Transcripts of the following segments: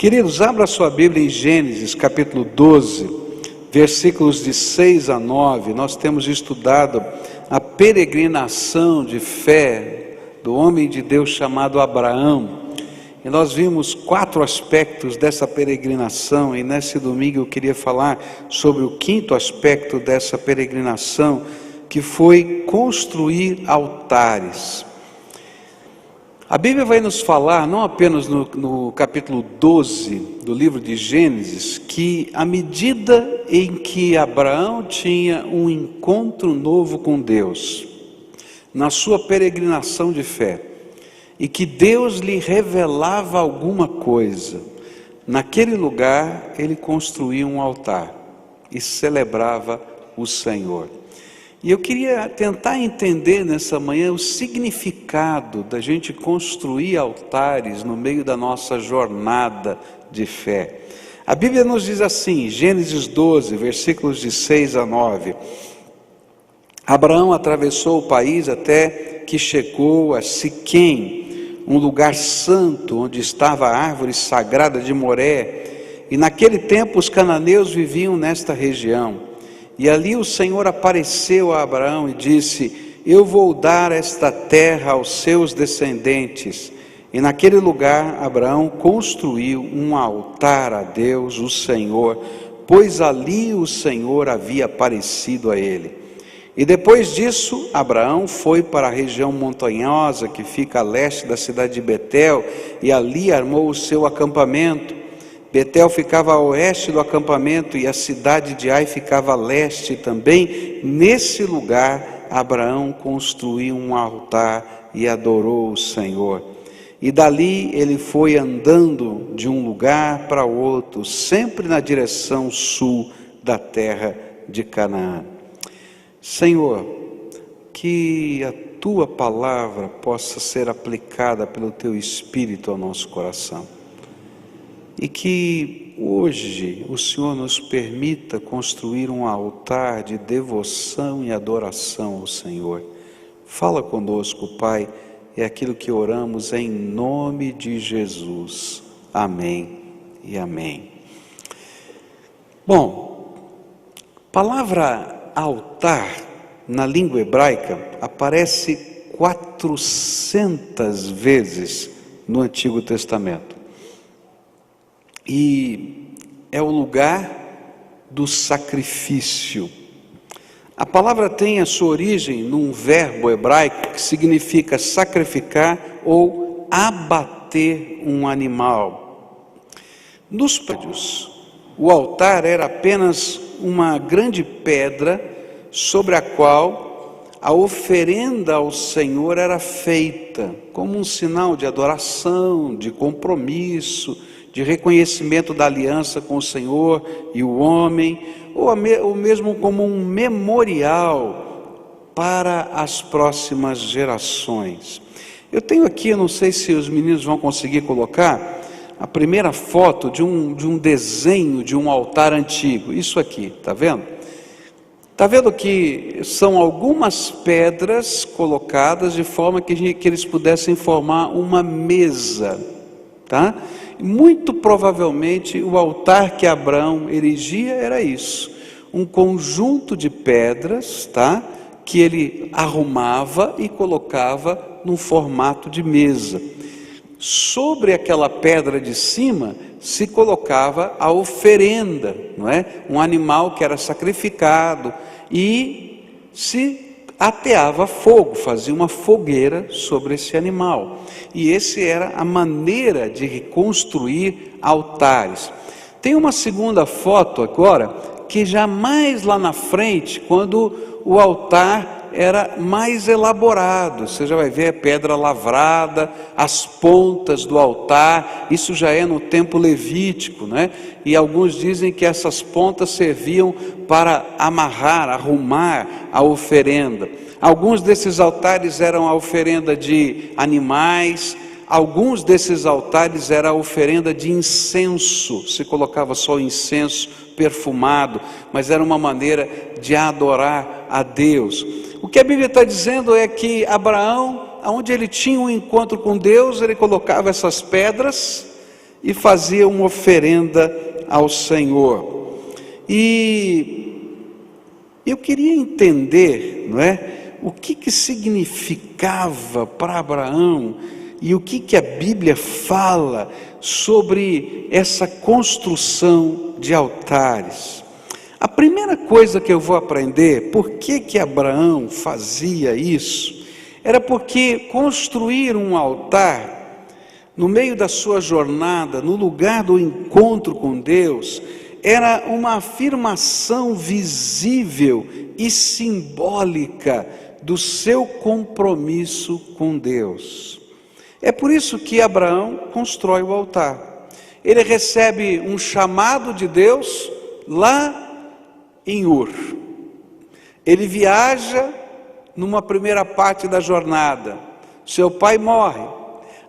Queridos, abra sua Bíblia em Gênesis capítulo 12, versículos de 6 a 9. Nós temos estudado a peregrinação de fé do homem de Deus chamado Abraão. E nós vimos 4 aspectos dessa peregrinação, e nesse domingo eu queria falar sobre o 5º aspecto dessa peregrinação, que foi construir altares. A Bíblia vai nos falar, não apenas no capítulo 12 do livro de Gênesis, que à medida em que Abraão tinha um encontro novo com Deus, na sua peregrinação de fé, e que Deus lhe revelava alguma coisa, naquele lugar ele construía um altar e celebrava o Senhor. E eu queria tentar entender nessa manhã o significado da gente construir altares no meio da nossa jornada de fé. A Bíblia nos diz assim, Gênesis 12, versículos de 6 a 9. Abraão atravessou o país até que chegou a Siquém, um lugar santo onde estava a árvore sagrada de Moré. E naquele tempo os cananeus viviam nesta região. E ali o Senhor apareceu a Abraão e disse: eu vou dar esta terra aos seus descendentes. E naquele lugar Abraão construiu um altar a Deus, o Senhor, pois ali o Senhor havia aparecido a ele. E depois disso, Abraão foi para a região montanhosa que fica a leste da cidade de Betel, e ali armou o seu acampamento. Betel ficava a oeste do acampamento e a cidade de Ai ficava a leste também. Nesse lugar, Abraão construiu um altar e adorou o Senhor. E dali ele foi andando de um lugar para outro, sempre na direção sul da terra de Canaã. Senhor, que a Tua palavra possa ser aplicada pelo Teu Espírito ao nosso coração. E que hoje o Senhor nos permita construir um altar de devoção e adoração ao Senhor. Fala conosco, Pai, é aquilo que oramos em nome de Jesus. Amém e amém. Bom, a palavra altar na língua hebraica aparece 400 vezes no Antigo Testamento. E é o lugar do sacrifício. A palavra tem a sua origem num verbo hebraico que significa sacrificar ou abater um animal. Nos prédios, o altar era apenas uma grande pedra sobre a qual a oferenda ao Senhor era feita, como um sinal de adoração, de compromisso, de reconhecimento da aliança com o Senhor e o homem, ou mesmo como um memorial para as próximas gerações. Eu tenho aqui, eu não sei se os meninos vão conseguir colocar, a primeira foto de um desenho de um altar antigo. Isso aqui, está vendo? Está vendo que são algumas pedras colocadas de forma que eles pudessem formar uma mesa, tá? Muito provavelmente o altar que Abraão erigia era isso, um conjunto de pedras, tá? Que ele arrumava e colocava num formato de mesa. Sobre aquela pedra de cima se colocava a oferenda, não é? Um animal que era sacrificado e se ateava fogo, fazia uma fogueira sobre esse animal. E essa era a maneira de reconstruir altares. Tem uma segunda foto agora, que já mais lá na frente, quando o altar era mais elaborado. Você já vai ver a pedra lavrada, as pontas do altar, isso já é no tempo levítico, né? E alguns dizem que essas pontas serviam para amarrar, arrumar a oferenda. Alguns desses altares eram a oferenda de animais, alguns desses altares era a oferenda de incenso, se colocava só o incenso perfumado, mas era uma maneira de adorar a Deus. O que a Bíblia está dizendo é que Abraão, onde ele tinha um encontro com Deus, ele colocava essas pedras e fazia uma oferenda ao Senhor. E eu queria entender, não é, o que significava para Abraão e o que a Bíblia fala sobre essa construção de altares. A primeira coisa que eu vou aprender, por que Abraão fazia isso, era porque construir um altar no meio da sua jornada, no lugar do encontro com Deus, era uma afirmação visível e simbólica do seu compromisso com Deus. É por isso que Abraão constrói o altar. Ele recebe um chamado de Deus lá em Ur. Ele viaja numa primeira parte da jornada. Seu pai morre.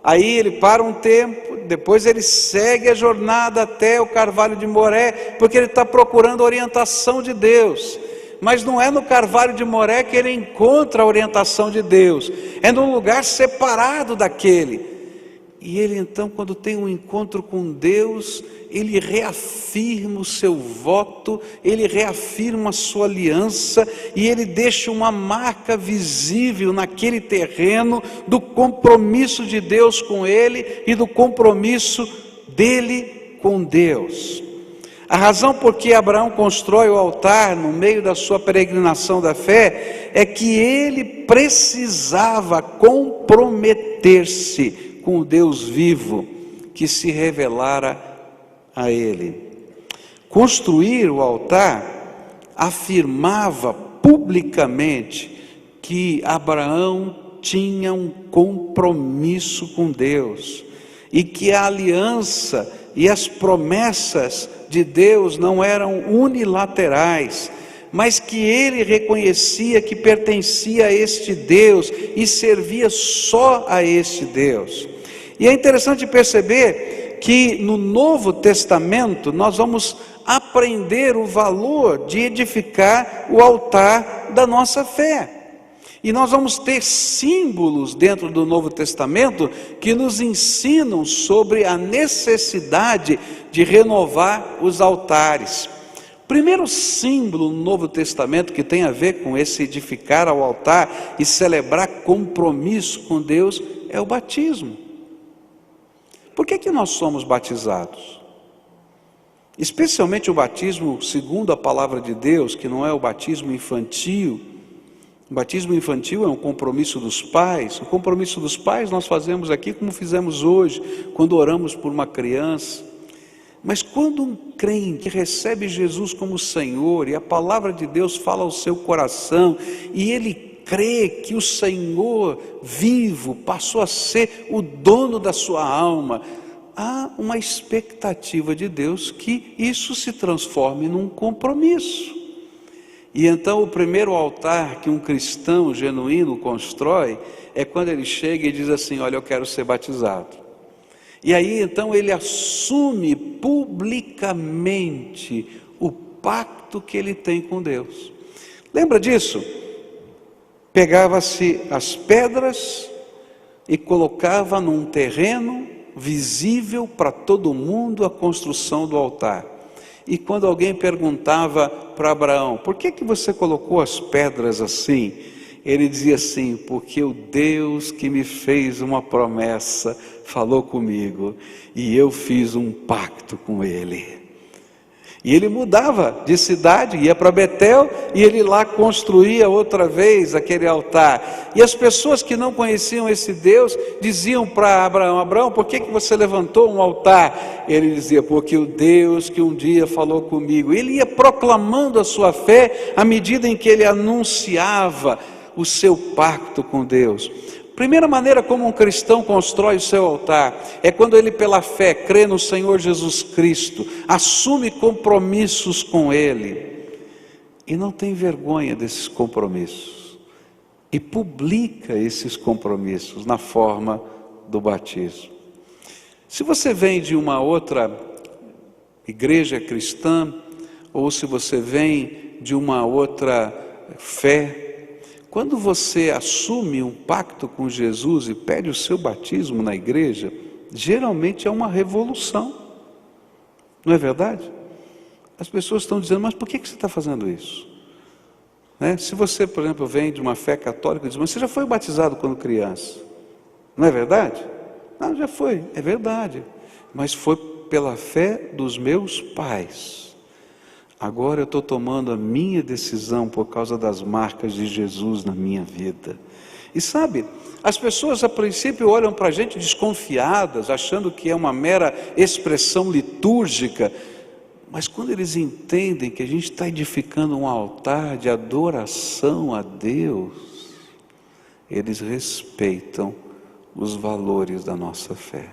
Aí ele para um tempo, depois ele segue a jornada até o Carvalho de Moré, porque ele está procurando a orientação de Deus. Mas não é no Carvalho de Moré que ele encontra a orientação de Deus, é num lugar separado daquele. E ele então, quando tem um encontro com Deus, ele reafirma o seu voto, ele reafirma a sua aliança, e ele deixa uma marca visível naquele terreno do compromisso de Deus com ele e do compromisso dele com Deus. A razão por que Abraão constrói o altar no meio da sua peregrinação da fé é que ele precisava comprometer-se com o Deus vivo que se revelara a ele. Construir o altar afirmava publicamente que Abraão tinha um compromisso com Deus e que a aliança e as promessas de Deus não eram unilaterais, mas que ele reconhecia que pertencia a este Deus e servia só a este Deus. E é interessante perceber que no Novo Testamento nós vamos aprender o valor de edificar o altar da nossa fé. E nós vamos ter símbolos dentro do Novo Testamento que nos ensinam sobre a necessidade de renovar os altares. O primeiro símbolo no Novo Testamento que tem a ver com esse edificar ao altar e celebrar compromisso com Deus é o batismo. Por que nós somos batizados? Especialmente o batismo segundo a palavra de Deus, que não é o batismo infantil. O batismo infantil é um compromisso dos pais. O compromisso dos pais nós fazemos aqui como fizemos hoje, quando oramos por uma criança. Mas quando um crente recebe Jesus como Senhor, e a palavra de Deus fala ao seu coração, e ele crê que o Senhor vivo passou a ser o dono da sua alma, há uma expectativa de Deus que isso se transforme num compromisso. E então o primeiro altar que um cristão genuíno constrói é quando ele chega e diz assim: olha, eu quero ser batizado. E aí então ele assume publicamente o pacto que ele tem com Deus. Lembra disso? Pegava-se as pedras e colocava num terreno visível para todo mundo a construção do altar. E quando alguém perguntava para Abraão: por que você colocou as pedras assim? Ele dizia assim: porque o Deus que me fez uma promessa falou comigo e eu fiz um pacto com ele. E ele mudava de cidade, ia para Betel e ele lá construía outra vez aquele altar. E as pessoas que não conheciam esse Deus diziam para Abraão: Abraão, por que você levantou um altar? Ele dizia: porque o Deus que um dia falou comigo. Ele ia proclamando a sua fé à medida em que ele anunciava o seu pacto com Deus. Primeira maneira como um cristão constrói o seu altar é quando ele, pela fé, crê no Senhor Jesus Cristo, assume compromissos com Ele e não tem vergonha desses compromissos e publica esses compromissos na forma do batismo. Se você vem de uma outra igreja cristã ou se você vem de uma outra fé, quando você assume um pacto com Jesus e pede o seu batismo na igreja, geralmente é uma revolução, não é verdade? As pessoas estão dizendo, mas por que você está fazendo isso? Né? Se você, por exemplo, vem de uma fé católica, diz, mas você já foi batizado quando criança, não é verdade? Não, já foi, é verdade, mas foi pela fé dos meus pais. Agora eu estou tomando a minha decisão por causa das marcas de Jesus na minha vida. E sabe, as pessoas a princípio olham para a gente desconfiadas, achando que é uma mera expressão litúrgica, mas quando eles entendem que a gente está edificando um altar de adoração a Deus, eles respeitam os valores da nossa fé.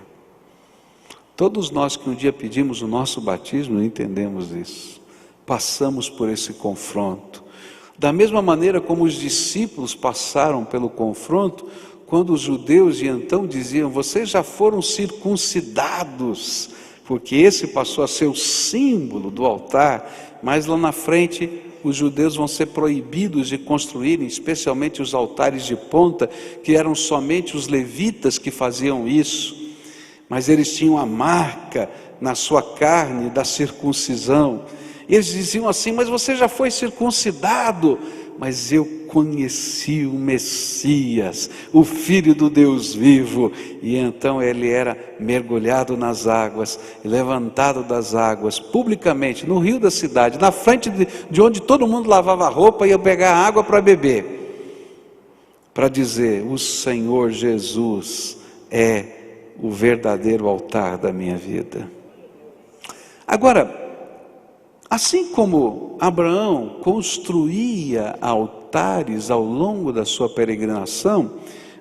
Todos nós que um dia pedimos o nosso batismo entendemos isso, passamos por esse confronto. Da mesma maneira como os discípulos passaram pelo confronto, quando os judeus então diziam, vocês já foram circuncidados, porque esse passou a ser o símbolo do altar, mas lá na frente os judeus vão ser proibidos de construírem, especialmente os altares de ponta, que eram somente os levitas que faziam isso, mas eles tinham a marca na sua carne da circuncisão. Eles diziam assim, mas você já foi circuncidado, mas eu conheci o Messias, o Filho do Deus vivo. E então ele era mergulhado nas águas, levantado das águas, publicamente, no rio da cidade, na frente de onde todo mundo lavava a roupa e ia pegar água para beber, para dizer, o Senhor Jesus é o verdadeiro altar da minha vida. Agora, assim como Abraão construía altares ao longo da sua peregrinação,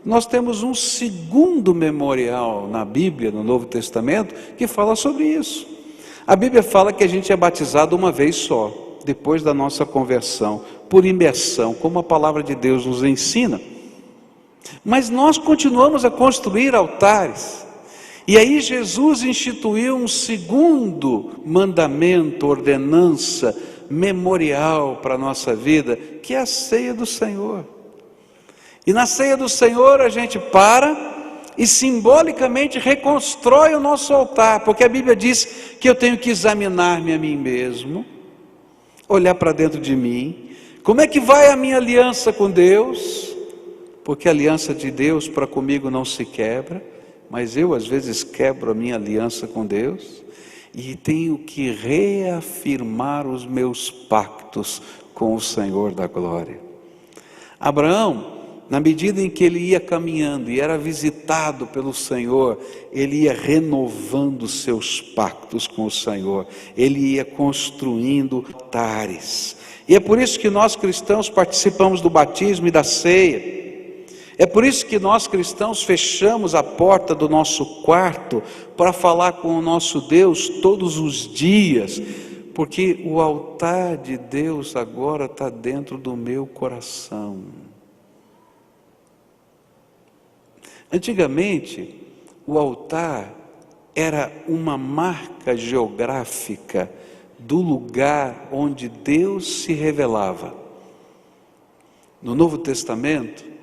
nós temos um segundo memorial na Bíblia, no Novo Testamento, que fala sobre isso. A Bíblia fala que a gente é batizado uma vez só, depois da nossa conversão, por imersão, como a palavra de Deus nos ensina. Mas nós continuamos a construir altares. E aí Jesus instituiu um segundo mandamento, ordenança, memorial para a nossa vida, que é a ceia do Senhor. E na ceia do Senhor a gente para e simbolicamente reconstrói o nosso altar, porque a Bíblia diz que eu tenho que examinar-me a mim mesmo, olhar para dentro de mim, como é que vai a minha aliança com Deus, porque a aliança de Deus para comigo não se quebra, mas eu às vezes quebro a minha aliança com Deus e tenho que reafirmar os meus pactos com o Senhor da glória. Abraão, na medida em que ele ia caminhando e era visitado pelo Senhor, ele ia renovando seus pactos com o Senhor, ele ia construindo altares. E é por isso que nós cristãos participamos do batismo e da ceia. É por isso que nós cristãos fechamos a porta do nosso quarto para falar com o nosso Deus todos os dias, porque o altar de Deus agora está dentro do meu coração. Antigamente, o altar era uma marca geográfica do lugar onde Deus se revelava. No Novo Testamento,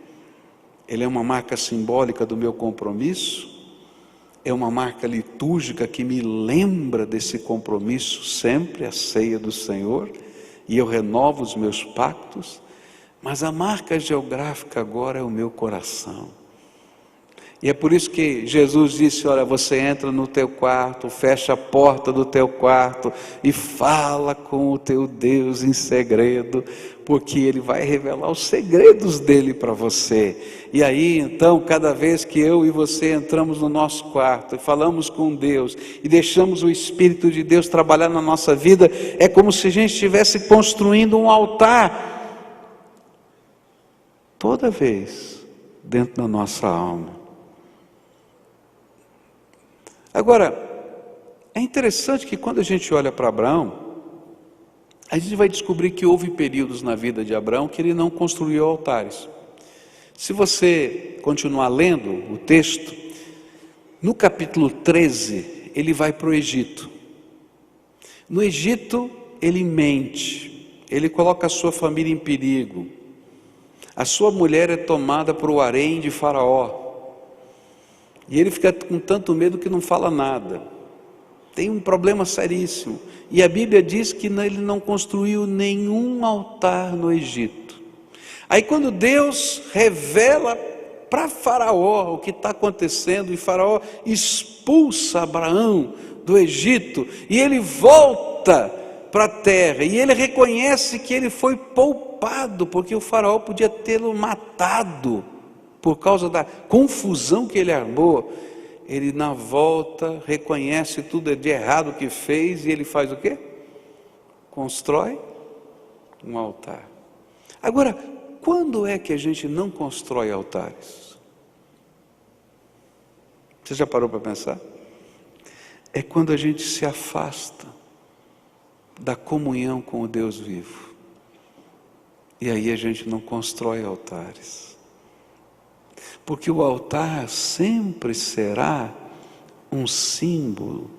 ele é uma marca simbólica do meu compromisso, é uma marca litúrgica que me lembra desse compromisso sempre, a ceia do Senhor, e eu renovo os meus pactos, mas a marca geográfica agora é o meu coração. E é por isso que Jesus disse, olha, você entra no teu quarto, fecha a porta do teu quarto e fala com o teu Deus em segredo, porque Ele vai revelar os segredos dEle para você. E aí então, cada vez que eu e você entramos no nosso quarto e falamos com Deus e deixamos o Espírito de Deus trabalhar na nossa vida, é como se a gente estivesse construindo um altar, toda vez dentro da nossa alma. Agora, é interessante que quando a gente olha para Abraão, a gente vai descobrir que houve períodos na vida de Abraão que ele não construiu altares. Se você continuar lendo o texto, no capítulo 13, ele vai para o Egito. No Egito, ele mente, ele coloca a sua família em perigo. A sua mulher é tomada por o harém de Faraó. E ele fica com tanto medo que não fala nada. Tem um problema seríssimo. E a Bíblia diz que ele não construiu nenhum altar no Egito. Aí quando Deus revela para Faraó o que está acontecendo, e Faraó expulsa Abraão do Egito, e ele volta para a terra, e ele reconhece que ele foi poupado, porque o Faraó podia tê-lo matado, por causa da confusão que ele armou. Ele na volta reconhece tudo de errado que fez, e ele faz o quê? Constrói um altar. Agora, quando é que a gente não constrói altares? Você já parou para pensar? É quando a gente se afasta da comunhão com o Deus vivo. E aí a gente não constrói altares. Porque o altar sempre será um símbolo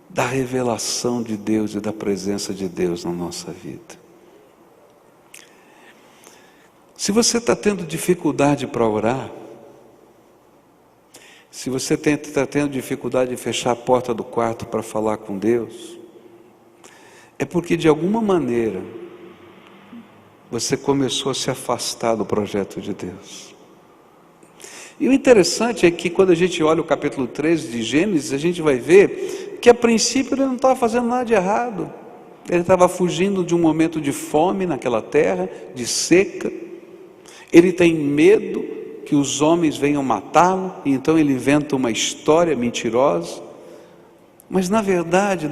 da revelação de Deus e da presença de Deus na nossa vida. Se você está tendo dificuldade para orar, se você está tendo dificuldade de fechar a porta do quarto para falar com Deus, é porque de alguma maneira você começou a se afastar do projeto de Deus. E o interessante é que quando a gente olha o capítulo 13 de Gênesis, a gente vai ver que a princípio ele não estava fazendo nada de errado. Ele estava fugindo de um momento de fome naquela terra, de seca. Ele tem medo que os homens venham matá-lo, e então ele inventa uma história mentirosa. Mas na verdade,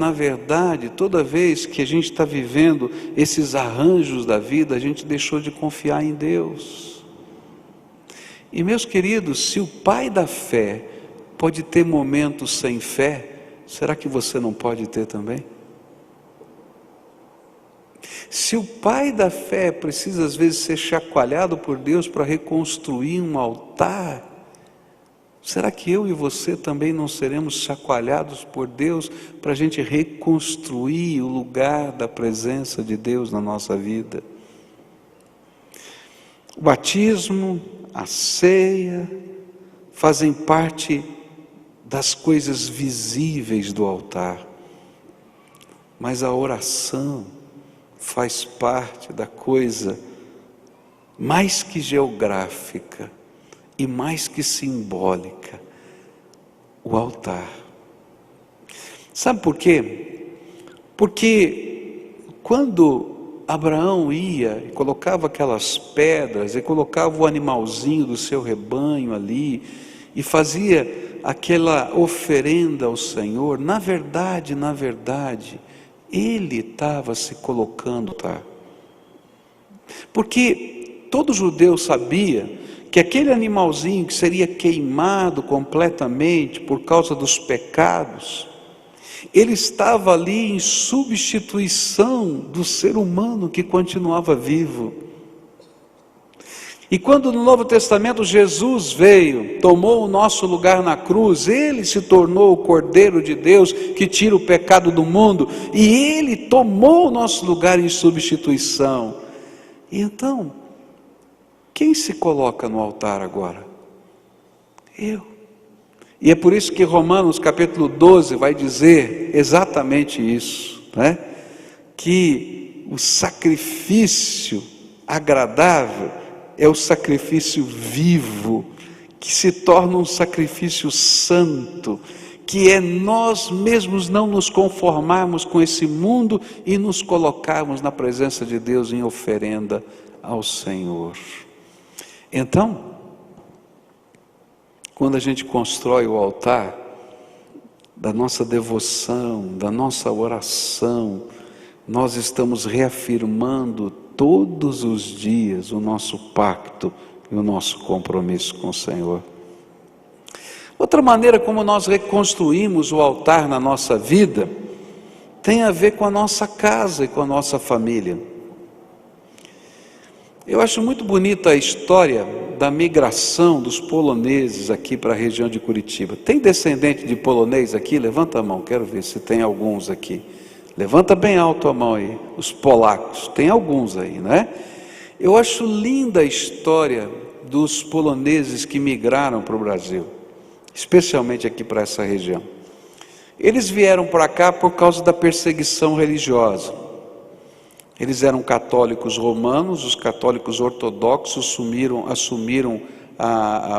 toda vez que a gente está vivendo esses arranjos da vida, a gente deixou de confiar em Deus. E meus queridos, se o pai da fé pode ter momentos sem fé, será que você não pode ter também? Se o pai da fé precisa às vezes ser chacoalhado por Deus para reconstruir um altar, será que eu e você também não seremos chacoalhados por Deus para a gente reconstruir o lugar da presença de Deus na nossa vida? O batismo, a ceia, fazem parte das coisas visíveis do altar, mas a oração faz parte da coisa mais que geográfica e mais que simbólica, o altar. Sabe por quê? Porque quando Abraão ia e colocava aquelas pedras, e colocava o animalzinho do seu rebanho ali, e fazia aquela oferenda ao Senhor, na verdade, ele estava se colocando, tá? Porque todo judeu sabia que aquele animalzinho que seria queimado completamente por causa dos pecados, ele estava ali em substituição do ser humano que continuava vivo. E quando no Novo Testamento Jesus veio, tomou o nosso lugar na cruz, ele se tornou o Cordeiro de Deus que tira o pecado do mundo, e ele tomou o nosso lugar em substituição. E então, quem se coloca no altar agora? Eu. E é por isso que Romanos capítulo 12 vai dizer exatamente isso, né? Que o sacrifício agradável é o sacrifício vivo, que se torna um sacrifício santo, que é nós mesmos não nos conformarmos com esse mundo e nos colocarmos na presença de Deus em oferenda ao Senhor. Então, quando a gente constrói o altar da nossa devoção, da nossa oração, nós estamos reafirmando todos os dias o nosso pacto e o nosso compromisso com o Senhor. Outra maneira como nós reconstruímos o altar na nossa vida tem a ver com a nossa casa e com a nossa família. Eu acho muito bonita a história da migração dos poloneses aqui para a região de Curitiba. Tem descendente de polonês aqui? Levanta a mão, quero ver se tem alguns aqui. Levanta bem alto a mão aí, os polacos, tem alguns aí, né? Eu acho linda a história dos poloneses que migraram para o Brasil. especialmente aqui para essa região. Eles vieram para cá por causa da perseguição religiosa. Eles eram católicos romanos, os católicos ortodoxos assumiram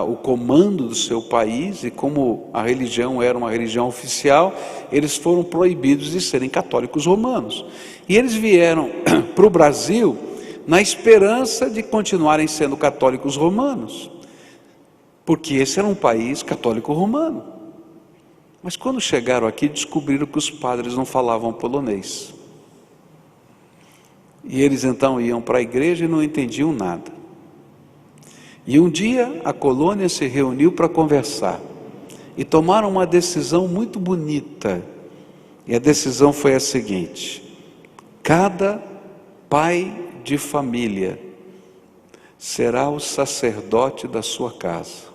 o comando do seu país, e como a religião era uma religião oficial, eles foram proibidos de serem católicos romanos. E eles vieram para o Brasil na esperança de continuarem sendo católicos romanos, porque esse era um país católico romano. Mas quando chegaram aqui, descobriram que os padres não falavam polonês. E eles então iam para a igreja e não entendiam nada. E um dia a colônia se reuniu para conversar e tomaram uma decisão muito bonita. E a decisão foi a seguinte: cada pai de família será o sacerdote da sua casa.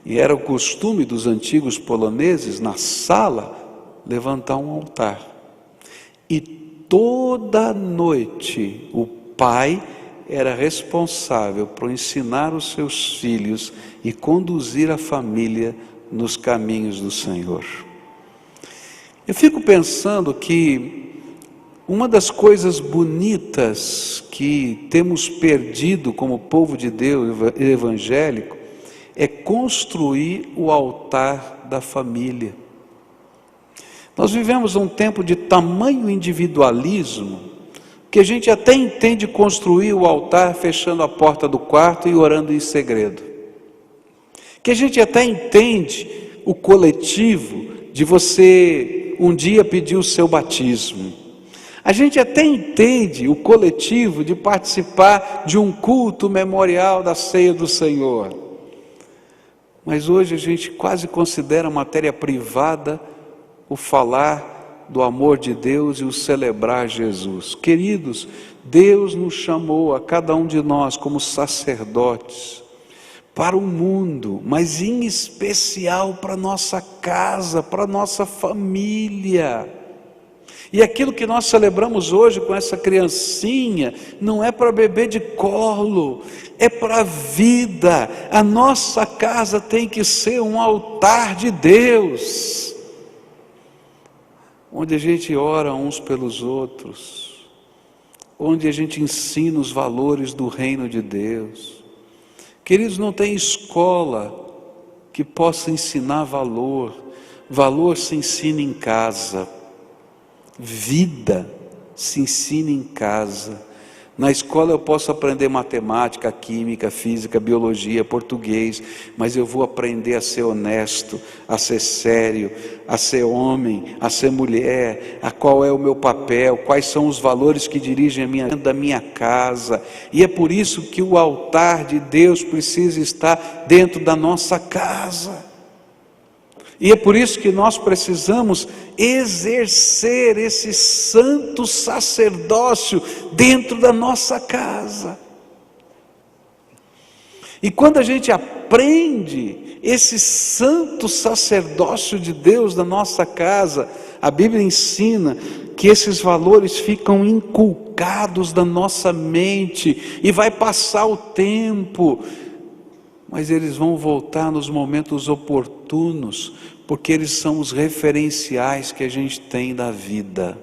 E era o costume dos antigos poloneses, na sala, levantar um altar. E toda noite o pai era responsável por ensinar os seus filhos e conduzir a família nos caminhos do Senhor. Eu fico pensando que uma das coisas bonitas que temos perdido como povo de Deus evangélico é construir o altar da família. Nós vivemos um tempo de tamanho individualismo, que a gente até entende construir o altar fechando a porta do quarto e orando em segredo. Que a gente até entende o coletivo de você um dia pedir o seu batismo. A gente até entende o coletivo de participar de um culto memorial da ceia do Senhor. Mas hoje a gente quase considera matéria privada o falar do amor de Deus e o celebrar Jesus. Queridos, Deus nos chamou a cada um de nós como sacerdotes para o mundo, mas em especial para a nossa casa, para a nossa família. E aquilo que nós celebramos hoje com essa criancinha, não é para bebê de colo, é para a vida. A nossa casa tem que ser um altar de Deus, onde a gente ora uns pelos outros, onde a gente ensina os valores do reino de Deus. Queridos, não tem escola que possa ensinar valor. Valor se ensina em casa. Vida se ensina em casa. Na escola eu posso aprender matemática, química, física, biologia, português, mas eu vou aprender a ser honesto, a ser sério, a ser homem, a ser mulher, a qual é o meu papel, quais são os valores que dirigem a minha vida, da minha casa. E é por isso que o altar de Deus precisa estar dentro da nossa casa. E é por isso que nós precisamos exercer esse santo sacerdócio dentro da nossa casa. E quando a gente aprende esse santo sacerdócio de Deus na nossa casa, a Bíblia ensina que esses valores ficam inculcados na nossa mente, e vai passar o tempo, mas eles vão voltar nos momentos oportunos, porque eles são os referenciais que a gente tem da vida.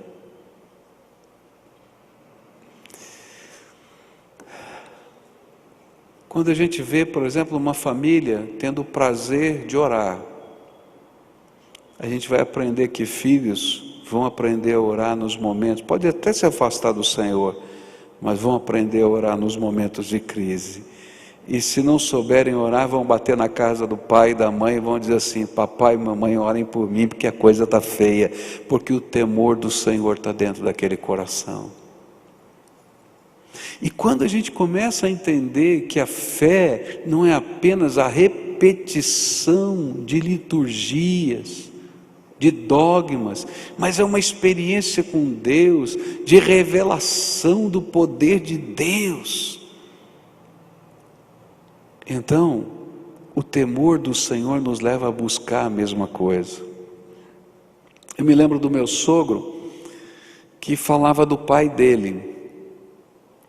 Quando a gente vê, por exemplo, uma família tendo o prazer de orar, a gente vai aprender que filhos vão aprender a orar nos momentos, pode até se afastar do Senhor, mas vão aprender a orar nos momentos de crise. E se não souberem orar, vão bater na casa do pai e da mãe e vão dizer assim: papai e mamãe, orem por mim, porque a coisa está feia, porque o temor do Senhor está dentro daquele coração. E quando a gente começa a entender que a fé não é apenas a repetição de liturgias, de dogmas, mas é uma experiência com Deus, de revelação do poder de Deus, então o temor do Senhor nos leva a buscar a mesma coisa. Eu me lembro do meu sogro, que falava do pai dele.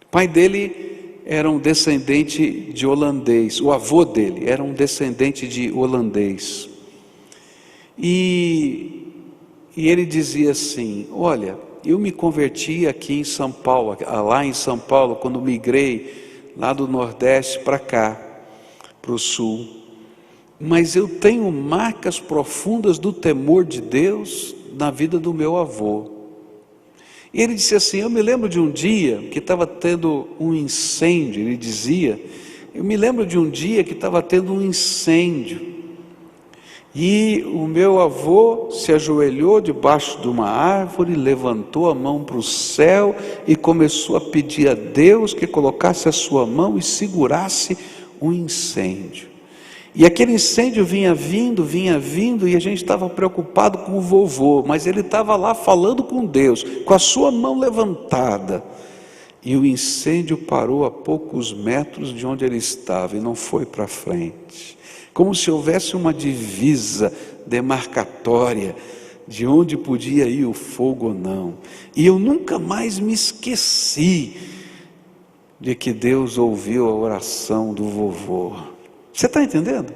O pai dele era um descendente de holandês, o avô dele era um descendente de holandês. E ele dizia assim: olha, eu me converti aqui em São Paulo, lá em São Paulo, quando migrei lá do Nordeste para cá, para o Sul, mas eu tenho marcas profundas do temor de Deus na vida do meu avô. E ele disse assim: eu me lembro de um dia que estava tendo um incêndio. Ele dizia: eu me lembro de um dia que estava tendo um incêndio, e o meu avô se ajoelhou debaixo de uma árvore, levantou a mão para o céu e começou a pedir a Deus que colocasse a sua mão e segurasse o incêndio. E aquele incêndio vinha vindo, e a gente estava preocupado com o vovô, mas ele estava lá falando com Deus, com a sua mão levantada. E o incêndio parou a poucos metros de onde ele estava e não foi para frente. Como se houvesse uma divisa demarcatória de onde podia ir o fogo ou não. E eu nunca mais me esqueci de que Deus ouviu a oração do vovô. Você está entendendo?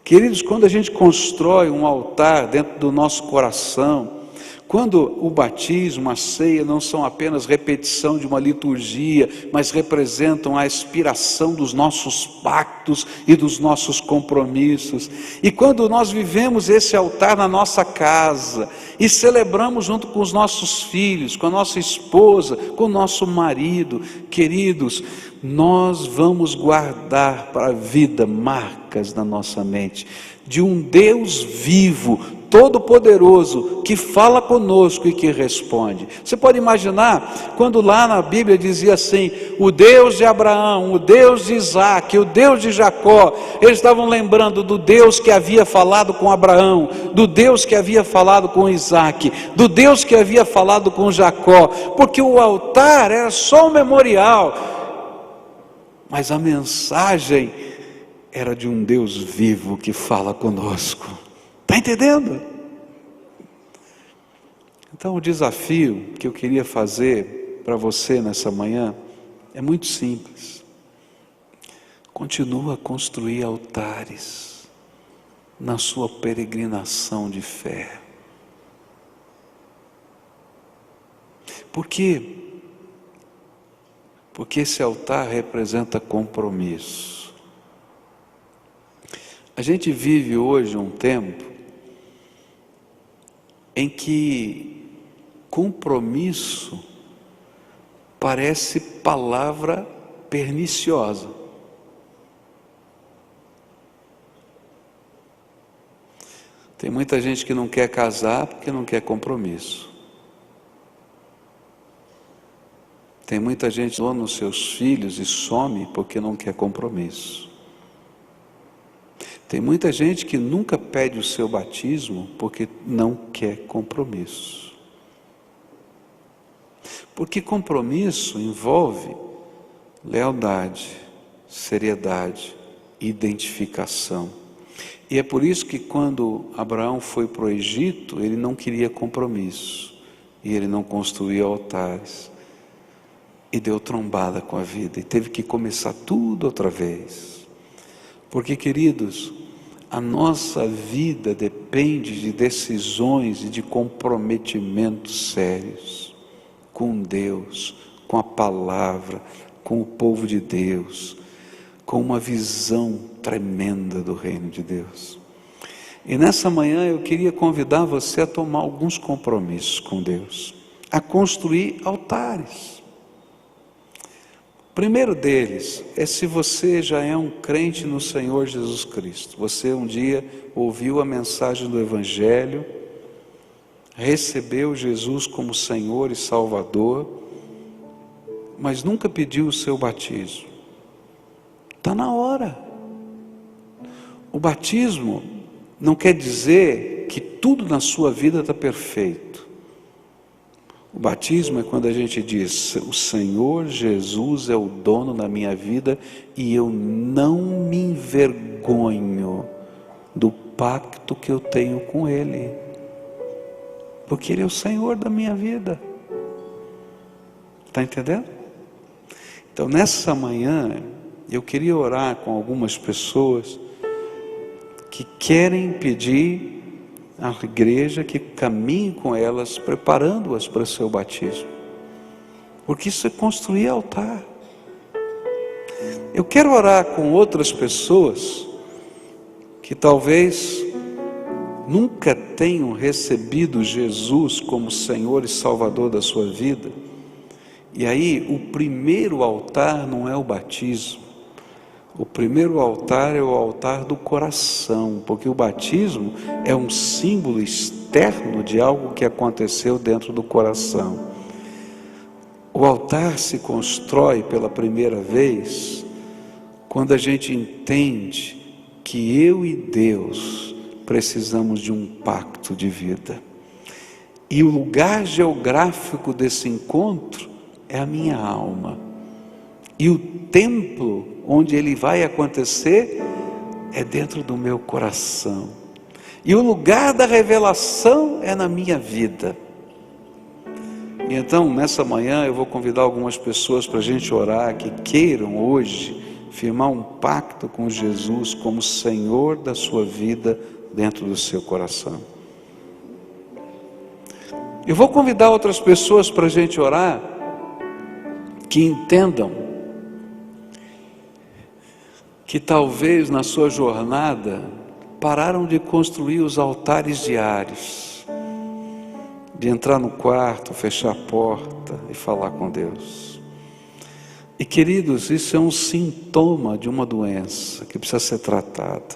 Queridos, quando a gente constrói um altar dentro do nosso coração, quando o batismo, a ceia não são apenas repetição de uma liturgia, mas representam a expiração dos nossos pactos e dos nossos compromissos, e quando nós vivemos esse altar na nossa casa, e celebramos junto com os nossos filhos, com a nossa esposa, com o nosso marido, queridos, nós vamos guardar para a vida marcas na nossa mente, de um Deus vivo, todo-poderoso, que fala conosco e que responde. Você pode imaginar, quando lá na Bíblia dizia assim, o Deus de Abraão, o Deus de Isaac, o Deus de Jacó, eles estavam lembrando do Deus que havia falado com Abraão, do Deus que havia falado com Isaac, do Deus que havia falado com Jacó, porque o altar era só um memorial, mas a mensagem era de um Deus vivo que fala conosco. Está entendendo? Então o desafio que eu queria fazer para você nessa manhã é muito simples. Continua a construir altares na sua peregrinação de fé. Por quê? Porque esse altar representa compromisso. A gente vive hoje um tempo em que compromisso parece palavra perniciosa. Tem muita gente que não quer casar porque não quer compromisso. Tem muita gente que dona os seus filhos e some porque não quer compromisso. Tem muita gente que nunca pede o seu batismo porque não quer compromisso. Porque compromisso envolve lealdade, seriedade, identificação. E é por isso que quando Abraão foi para o Egito, ele não queria compromisso. E ele não construía altares. E deu trombada com a vida. E teve que começar tudo outra vez. Porque, queridos, a nossa vida depende de decisões e de comprometimentos sérios com Deus, com a palavra, com o povo de Deus, com uma visão tremenda do reino de Deus. E nessa manhã eu queria convidar você a tomar alguns compromissos com Deus, a construir altares. O primeiro deles é se você já é um crente no Senhor Jesus Cristo. Você um dia ouviu a mensagem do Evangelho, recebeu Jesus como Senhor e Salvador, mas nunca pediu o seu batismo. Está na hora. O batismo não quer dizer que tudo na sua vida está perfeito. O batismo é quando a gente diz, o Senhor Jesus é o dono da minha vida e eu não me envergonho do pacto que eu tenho com Ele, porque Ele é o Senhor da minha vida. Está entendendo? Então, nessa manhã, eu queria orar com algumas pessoas que querem pedir à igreja que caminhe com elas, preparando-as para o seu batismo, porque isso é construir altar. Eu quero orar com outras pessoas que talvez nunca tenham recebido Jesus como Senhor e Salvador da sua vida. E aí, o primeiro altar não é o batismo. O primeiro altar é o altar do coração, porque o batismo é um símbolo externo de algo que aconteceu dentro do coração. O altar se constrói pela primeira vez quando a gente entende que eu e Deus precisamos de um pacto de vida. E o lugar geográfico desse encontro é a minha alma. E o templo onde ele vai acontecer é dentro do meu coração. E o lugar da revelação é na minha vida. E então, nessa manhã, eu vou convidar algumas pessoas para a gente orar, que queiram hoje firmar um pacto com Jesus como Senhor da sua vida dentro do seu coração. Eu vou convidar outras pessoas para a gente orar, que entendam que talvez na sua jornada pararam de construir os altares diários, de entrar no quarto, fechar a porta e falar com Deus. E queridos, isso é um sintoma de uma doença que precisa ser tratada: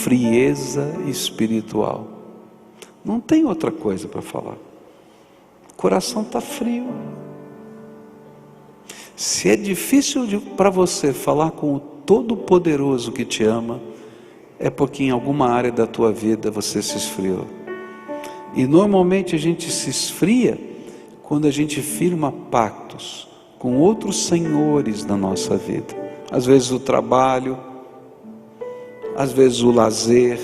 frieza espiritual. Não tem outra coisa para falar. O coração está frio. Se é difícil para você falar com o Todo-Poderoso que te ama, é porque em alguma área da tua vida você se esfriou. E normalmente a gente se esfria quando a gente firma pactos com outros senhores da nossa vida. Às vezes o trabalho, às vezes o lazer,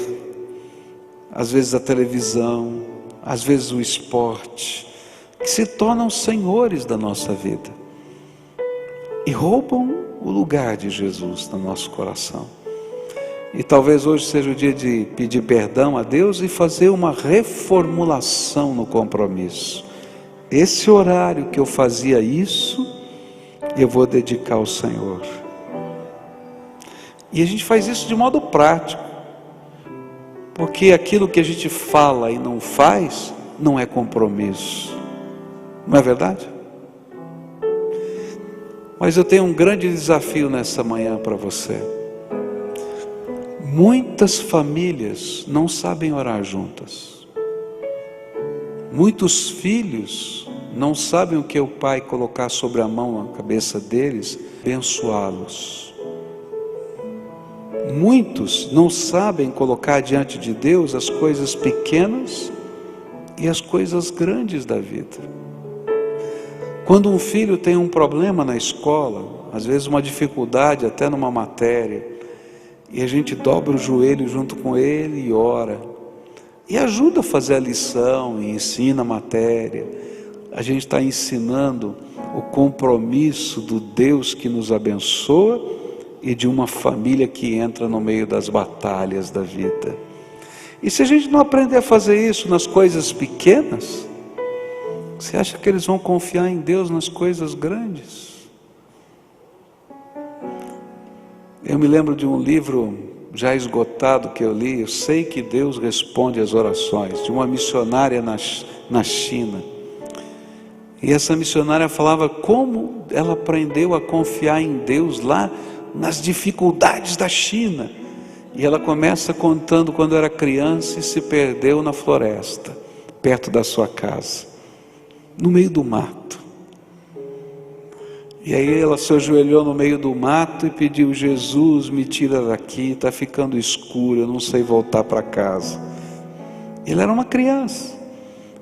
às vezes a televisão, às vezes o esporte, que se tornam senhores da nossa vida e roubam o lugar de Jesus no nosso coração. E talvez hoje seja o dia de pedir perdão a Deus e fazer uma reformulação no compromisso. Esse horário que eu fazia isso, eu vou dedicar ao Senhor. E a gente faz isso de modo prático, porque aquilo que a gente fala e não faz, não é compromisso. Não é verdade? Mas eu tenho um grande desafio nessa manhã para você. Muitas famílias não sabem orar juntas. Muitos filhos não sabem o que o pai colocar sobre a mão na cabeça deles, abençoá-los. Muitos não sabem colocar diante de Deus as coisas pequenas e as coisas grandes da vida. Quando um filho tem um problema na escola, às vezes uma dificuldade até numa matéria, e a gente dobra o joelho junto com ele e ora, e ajuda a fazer a lição, e ensina a matéria. A gente está ensinando o compromisso do Deus que nos abençoa e de uma família que entra no meio das batalhas da vida. E se a gente não aprender a fazer isso nas coisas pequenas, você acha que eles vão confiar em Deus nas coisas grandes? Eu me lembro de um livro já esgotado que eu li, Eu Sei que Deus Responde às Orações, de uma missionária na China. E essa missionária falava como ela aprendeu a confiar em Deus lá nas dificuldades da China. E ela começa contando quando era criança e se perdeu na floresta, perto da sua casa, no meio do mato. E aí ela se ajoelhou no meio do mato e pediu: Jesus, me tira daqui, está ficando escuro, eu não sei voltar para casa. Ele era uma criança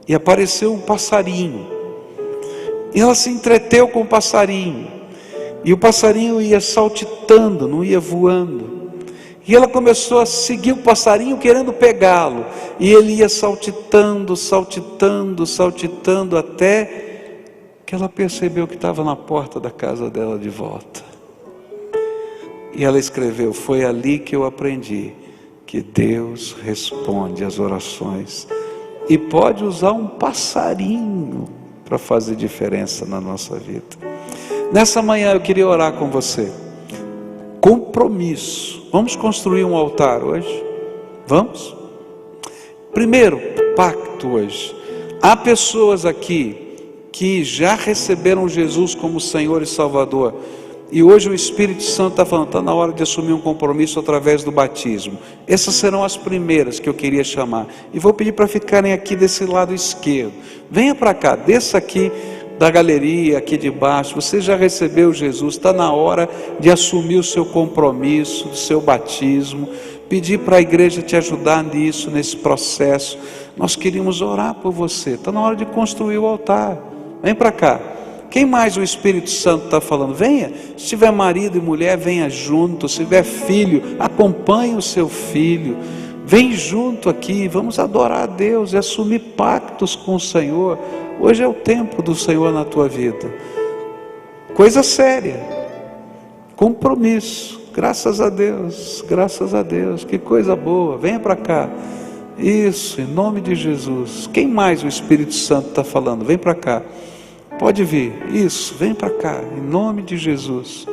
e apareceu um passarinho, e ela se entreteu com o passarinho, e o passarinho ia saltitando, não ia voando. E ela começou a seguir o passarinho querendo pegá-lo, e ele ia saltitando, saltitando, saltitando, até que ela percebeu que estava na porta da casa dela de volta. E ela escreveu: foi ali que eu aprendi que Deus responde às orações e pode usar um passarinho para fazer diferença na nossa vida. Nessa manhã eu queria orar com você. Compromisso. Vamos construir um altar hoje? Vamos? Primeiro, pacto hoje. Há pessoas aqui que já receberam Jesus como Senhor e Salvador, e hoje o Espírito Santo está falando, está na hora de assumir um compromisso através do batismo. Essas serão as primeiras que eu queria chamar, e vou pedir para ficarem aqui desse lado esquerdo. Venha para cá, desça aqui da galeria, aqui de baixo. Você já recebeu Jesus, está na hora de assumir o seu compromisso, o seu batismo, pedir para a igreja te ajudar nisso, nesse processo. Nós queríamos orar por você, está na hora de construir o altar. Vem para cá. Quem mais o Espírito Santo está falando? Venha. Se tiver marido e mulher, venha junto. Se tiver filho, acompanhe o seu filho. Vem junto aqui, vamos adorar a Deus e assumir pactos com o Senhor. Hoje é o tempo do Senhor na tua vida. Coisa séria. Compromisso. Graças a Deus, que coisa boa. Venha para cá. Isso, em nome de Jesus. Quem mais o Espírito Santo está falando? Vem para cá. Pode vir. Isso, vem para cá, em nome de Jesus.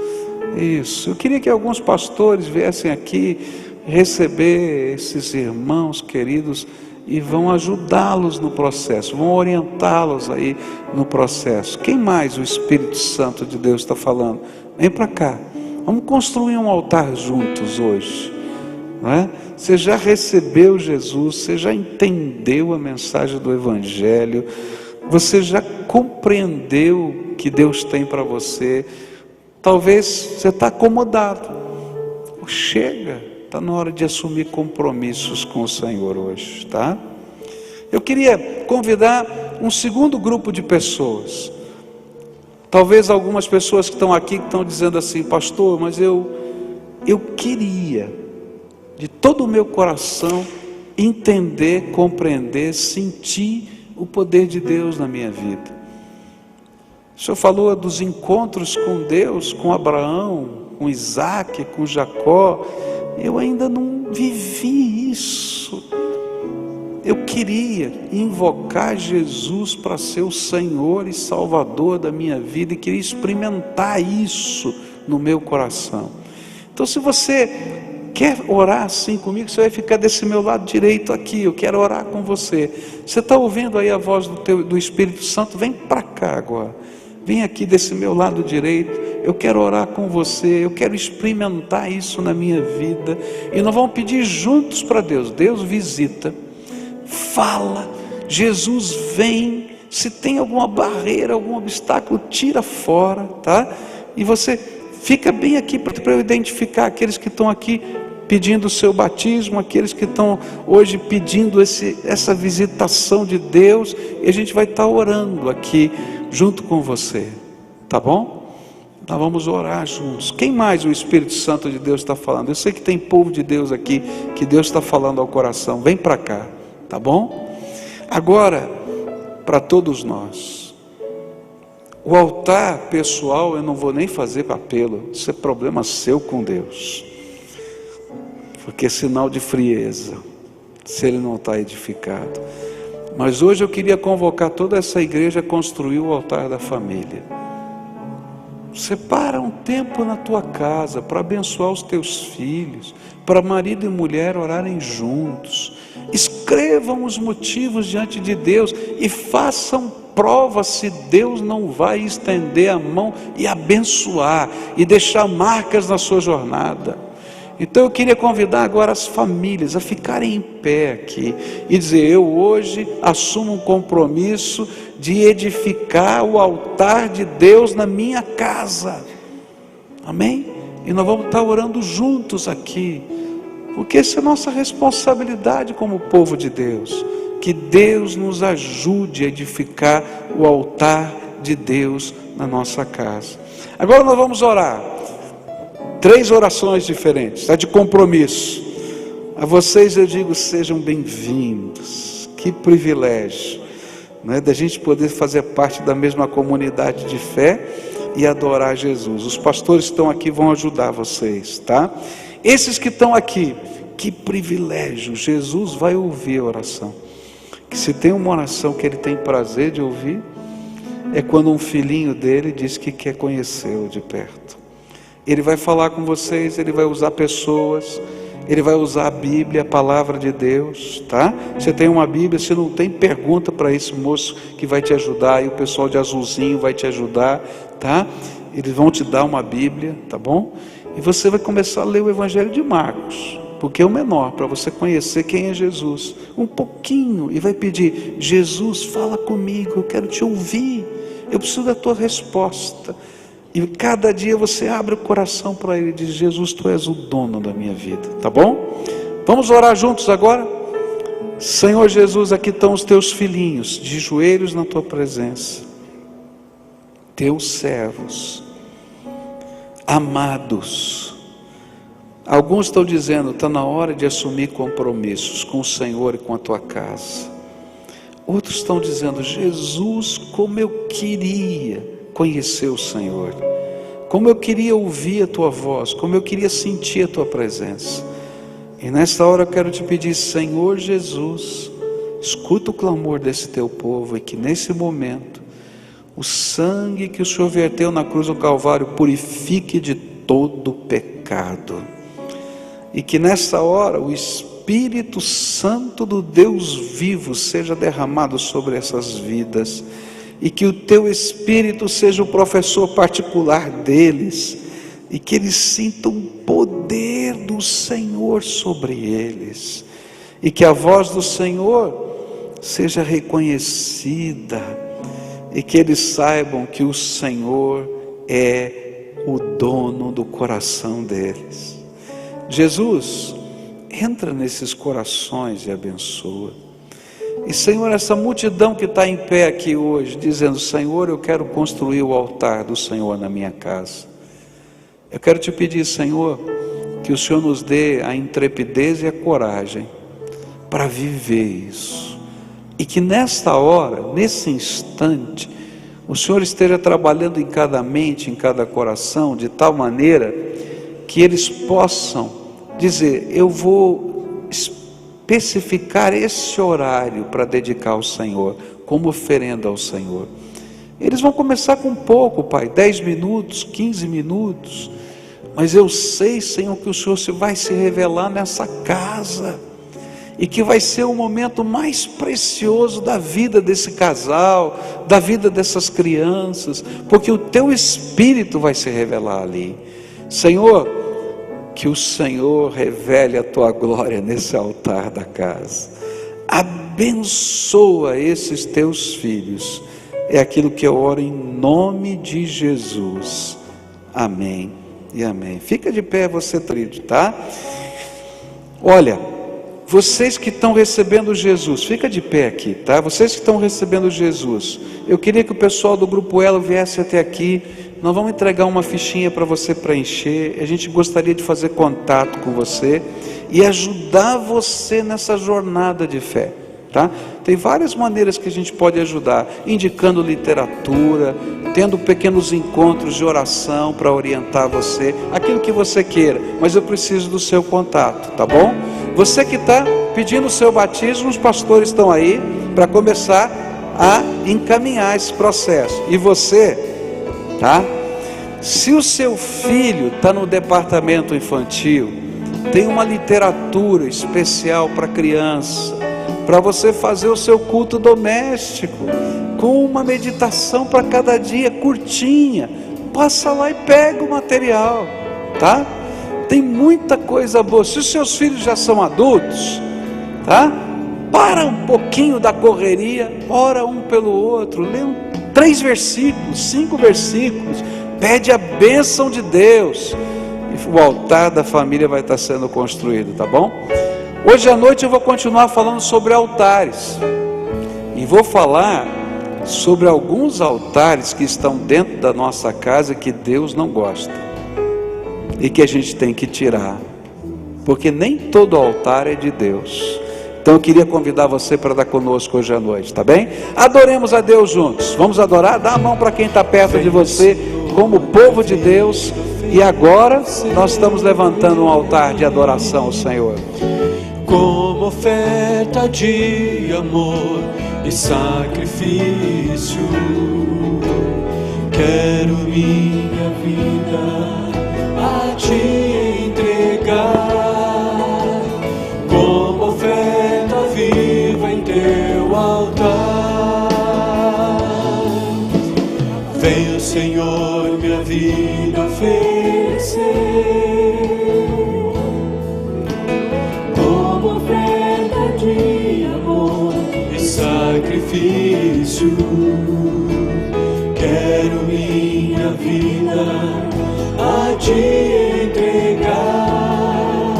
Isso. Eu queria que alguns pastores viessem aqui receber esses irmãos queridos e vão ajudá-los no processo, vão orientá-los aí no processo. Quem mais o Espírito Santo de Deus está falando? Vem para cá. Vamos construir um altar juntos hoje, não é? Você já recebeu Jesus, você já entendeu a mensagem do Evangelho, você já compreendeu o que Deus tem para você. Talvez você está acomodado. Chega, está na hora de assumir compromissos com o Senhor hoje, tá? Eu queria convidar um segundo grupo de pessoas. Talvez algumas pessoas que estão aqui, que estão dizendo assim: pastor, mas eu queria, de todo o meu coração, entender, compreender, sentir o poder de Deus na minha vida. O Senhor falou dos encontros com Deus, com Abraão, com Isaac, com Jacó. Eu ainda não vivi isso. Eu queria invocar Jesus para ser o Senhor e Salvador da minha vida, e queria experimentar isso no meu coração. Então, se você quer orar assim comigo, você vai ficar desse meu lado direito aqui. Eu quero orar com você. Você está ouvindo aí a voz do Espírito Santo? Vem para cá agora. Vem aqui desse meu lado direito. Eu quero orar com você. Eu quero experimentar isso na minha vida. E nós vamos pedir juntos para Deus. Deus visita. Fala. Jesus vem. Se tem alguma barreira, algum obstáculo, tira fora, tá? E você fica bem aqui para eu identificar aqueles que estão aqui pedindo o seu batismo, aqueles que estão hoje pedindo essa visitação de Deus, e a gente vai estar orando aqui junto com você, tá bom? Nós vamos orar juntos. Quem mais o Espírito Santo de Deus está falando? Eu sei que tem povo de Deus aqui, que Deus está falando ao coração. Vem para cá, tá bom? Agora, para todos nós, o altar pessoal eu não vou nem fazer apelo, isso é problema seu com Deus, porque é sinal de frieza, se ele não está edificado. Mas hoje eu queria convocar toda essa igreja a construir o altar da família. Separa um tempo na tua casa para abençoar os teus filhos, para marido e mulher orarem juntos. Escrevam os motivos diante de Deus e façam prova se Deus não vai estender a mão e abençoar e deixar marcas na sua jornada. Então eu queria convidar agora as famílias a ficarem em pé aqui e dizer: eu hoje assumo um compromisso de edificar o altar de Deus na minha casa. Amém? E nós vamos estar orando juntos aqui, porque essa é a nossa responsabilidade como povo de Deus. Que Deus nos ajude a edificar o altar de Deus na nossa casa. Agora nós vamos orar 3 orações diferentes, de compromisso. A vocês eu digo: sejam bem-vindos. Que privilégio né, da gente poder fazer parte da mesma comunidade de fé e adorar Jesus. Os pastores que estão aqui vão ajudar vocês, tá? Esses que estão aqui, que privilégio, Jesus vai ouvir a oração. Que se tem uma oração que Ele tem prazer de ouvir, é quando um filhinho dele diz que quer conhecê-lo de perto. Ele vai falar com vocês, Ele vai usar pessoas, Ele vai usar a Bíblia, a palavra de Deus, tá? Você tem uma Bíblia, se não tem, pergunta para esse moço que vai te ajudar, e o pessoal de azulzinho vai te ajudar, tá? Eles vão te dar uma Bíblia, tá bom? E você vai começar a ler o Evangelho de Marcos, porque é o menor, para você conhecer quem é Jesus, um pouquinho, e vai pedir: Jesus, fala comigo, eu quero te ouvir, eu preciso da tua resposta. E cada dia você abre o coração para Ele e diz: Jesus, Tu és o dono da minha vida, tá bom? Vamos orar juntos agora? Senhor Jesus, aqui estão os Teus filhinhos, de joelhos na Tua presença, Teus servos, amados. Alguns estão dizendo: está na hora de assumir compromissos com o Senhor e com a Tua casa. Outros estão dizendo: Jesus, como eu queria conhecer o Senhor, como eu queria ouvir a Tua voz, como eu queria sentir a Tua presença. E nesta hora eu quero te pedir: Senhor Jesus, escuta o clamor desse Teu povo, e que nesse momento o sangue que o Senhor verteu na cruz do Calvário purifique de todo pecado, e que nessa hora o Espírito Santo do Deus vivo seja derramado sobre essas vidas, e que o Teu Espírito seja o professor particular deles, e que eles sintam o poder do Senhor sobre eles, e que a voz do Senhor seja reconhecida, e que eles saibam que o Senhor é o dono do coração deles. Jesus, entra nesses corações e abençoa. E Senhor, essa multidão que está em pé aqui hoje, dizendo: Senhor, eu quero construir o altar do Senhor na minha casa. Eu quero te pedir, Senhor, que o Senhor nos dê a intrepidez e a coragem para viver isso. E que nesta hora, nesse instante, o Senhor esteja trabalhando em cada mente, em cada coração, de tal maneira que eles possam dizer: eu vou especificar esse horário para dedicar ao Senhor, como oferenda ao Senhor. Eles vão começar com pouco, Pai, 10 minutos, 15 minutos, mas eu sei, Senhor, que o Senhor vai se revelar nessa casa, e que vai ser o momento mais precioso da vida desse casal, da vida dessas crianças, porque o Teu Espírito vai se revelar ali. Senhor, que o Senhor revele a Tua glória nesse altar da casa. Abençoa esses Teus filhos. É aquilo que eu oro em nome de Jesus. Amém e amém. Fica de pé você, querido, tá? Olha, vocês que estão recebendo Jesus, fica de pé aqui, tá? Vocês que estão recebendo Jesus, eu queria que o pessoal do Grupo Elo viesse até aqui. Nós vamos entregar uma fichinha para você preencher. A gente gostaria de fazer contato com você e ajudar você nessa jornada de fé, tá? Tem várias maneiras que a gente pode ajudar: indicando literatura, tendo pequenos encontros de oração para orientar você, aquilo que você queira, mas eu preciso do seu contato, tá bom? Você que está pedindo o seu batismo, os pastores estão aí para começar a encaminhar esse processo. E você, tá? Se o seu filho está no departamento infantil, tem uma literatura especial para criança, para você fazer o seu culto doméstico, com uma meditação para cada dia, curtinha. Passa lá e pega o material, tá? Tem muita coisa boa. Se os seus filhos já são adultos, tá? Para um pouquinho da correria, ora um pelo outro, lê 3 versículos, 5 versículos, pede a bênção de Deus, e o altar da família vai estar sendo construído, tá bom? Hoje à noite eu vou continuar falando sobre altares, e vou falar sobre alguns altares que estão dentro da nossa casa que Deus não gosta, e que a gente tem que tirar, porque nem todo altar é de Deus. Então eu queria convidar você para estar conosco hoje à noite, tá bem? Adoremos a Deus juntos. Vamos adorar? Dá a mão para quem está perto de você, como povo de Deus. E agora nós estamos levantando um altar de adoração ao Senhor. Como oferta de amor e sacrifício, quero minha vida a te entregar, como oferta viva em teu altar. Venha, Senhor, minha vida oferecer, como oferta de amor e sacrifício. Quero minha vida a te entregar,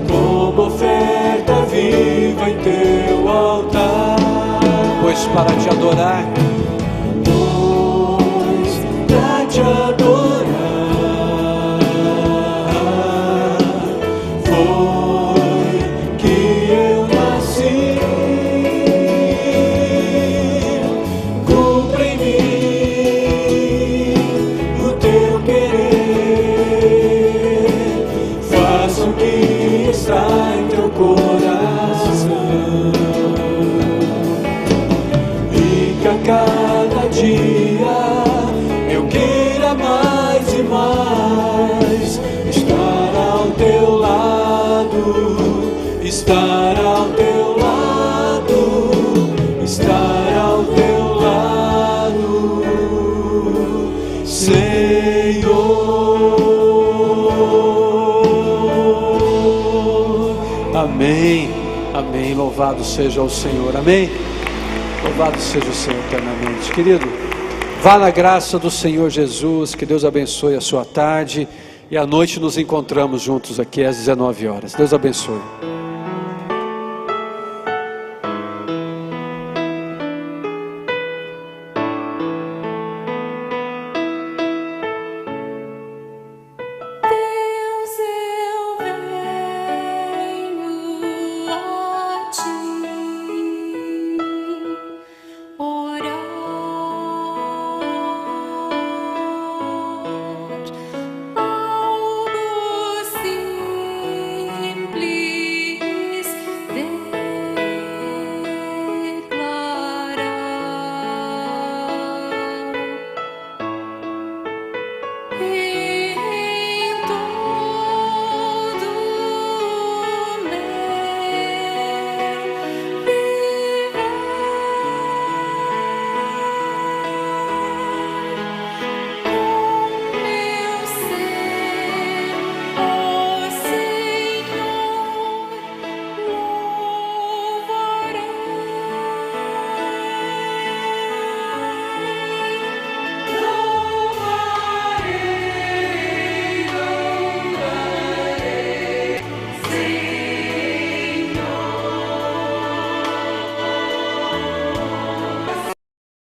como oferta viva em teu altar. Pois para te adorar, pois para te adorar, foi que eu nasci. Cumpra em mim o teu querer, faça o que está em teu coração, e que a cada dia eu queira mais e mais estar ao teu lado, estar ao teu lado, estar ao teu lado, Senhor. Amém, amém, louvado seja o Senhor, amém, louvado seja o Senhor eternamente. Querido, vá na graça do Senhor Jesus, que Deus abençoe a sua tarde, e à noite nos encontramos juntos aqui às 19 horas, Deus abençoe.